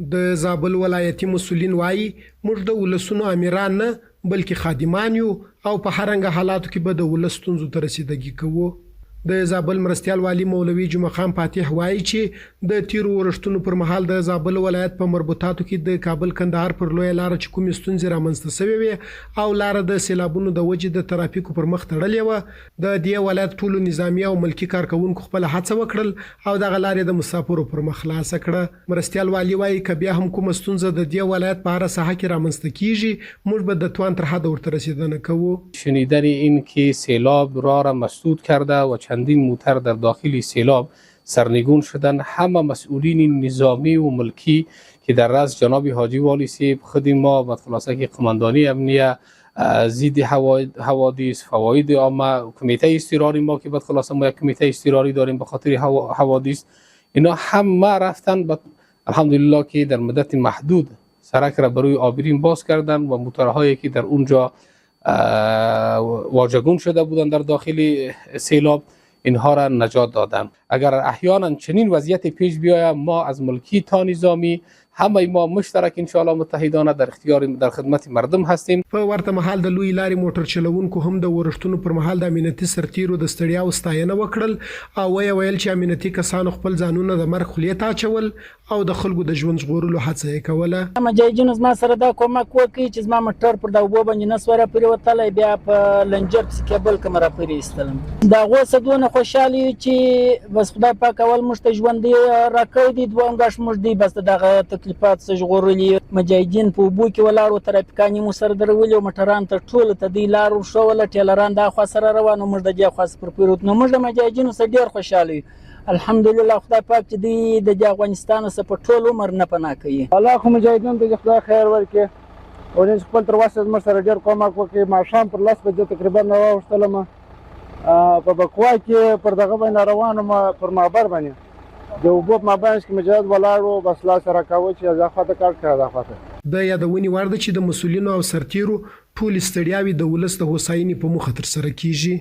د زابل ولایتي مسؤلین وایي موږ د ولسونو امیران نه بلکې خادمان یو او په هر رنګه حالاتو کې به د ولس ستونزو ته رسیدګي کوو. د زابل مرستیال والی مولوي جمعه خان فاتح وایي چې د تیرو ورښتونو پر مهال د زابل ولایت په مربوطاتو کې د کابل کندهار پر لویه لار چې کومې ستونزې رامنځته شوې وې او لار د سیلابونو د وجې د ترافیکو پر مخ تړلې وه، د دې ولایت ټولو نظامی او ملکی کارکونکو خپل هڅه وکړل او دغه لارې د مسافرو پر مخ خلاص کړه. مرستیال والی وایي که بیا هم کومه ستونزه د دې ولایت په هر ساحه کې رامنځته کیږي موږ به د توان تر حد ورته رسیدنه کوو. شنیدن این که سیلاب راه را مسدود کرده و چندین موتر در داخل سیلاب سرنگون شدن، همه مسئولین نظامی و ملکی که در رأس جناب حاجی والی صاحب، خود ما و خلاصه که قماندانی امنیه، ضد حوادث، فواید عامه، کمیته اضطراری ما که بعد خلاصه ما یک کمیته اضطراری داریم به خاطر حوادث، اینا همه رفتن الحمدلله که در مدت محدود سرک را برای آبرین باز کردن و موتورهایی که در اونجا واژگون شده بودند در داخل سیلاب اینها را نجات دادن. اگر احیانا چنین وضعیت پیش بیاید ما از ملکی تا نظامی همه ما مشترک ان شاء الله متحدانه در خدمت مردم هستیم. په ورته مهال د لوی لارې موټر چلوونکو هم د ورښتونو پر مهال د امنیتي سرتیرو د ستړیا او ستاینه وکړل او ویل چې امنیتي کسانو خپل ځانونه د مرګ خولې ته اچول او د خلکو د ژوند ژغورلو هڅه یې کوله. مجاهدینو زما سره دا کومک وکړي چې زما موټر پر د اوبو باندې نس ورپورې وتلی، بیا په لنجر پسې کیبل کوم راپورې ایستلم. د هغو څه دونه خوشحال یو چې بس خدای پاک اول موږ ته ژوندي راکړی دي، دویم ګاش موږ دی بس دغه تکلیفات څه ژغورلي. مجاهدین په اوبو کې ولاړ وو، ترافیکان یې مو سره درولي او موټران ته ټولو ته دوی لار ورښوله، ټیلران دا خوا سره روان وو، موږ د دې خوا پر پورې نو موږ د مجاهدینو څخه ډېر خوشحاله یو. الحمدلله خدای پاک چې دوی د دې افغانستان څخه په ټول عمر نه پناه کوي. الله خو مجاهدینو ته خدای خیر ورکړي او نن خپل تر وسه زموږ سره ډېر کومک وکړي. ماښام پر 10 بجې تقریبا راوښتلم په بکوا کې پر دغه باندې روان وم، پر معبر باندې د اوبو په مابین کې مجاهد ولاړ وو، بس لاس راکاوه چې اضافه کار کړی اضافه. د یادونې وړ ده چې د مسؤلینو او سرتیرو ټولې ستړیاوې د ولس د هوساینې په موخه ترسره کیږي.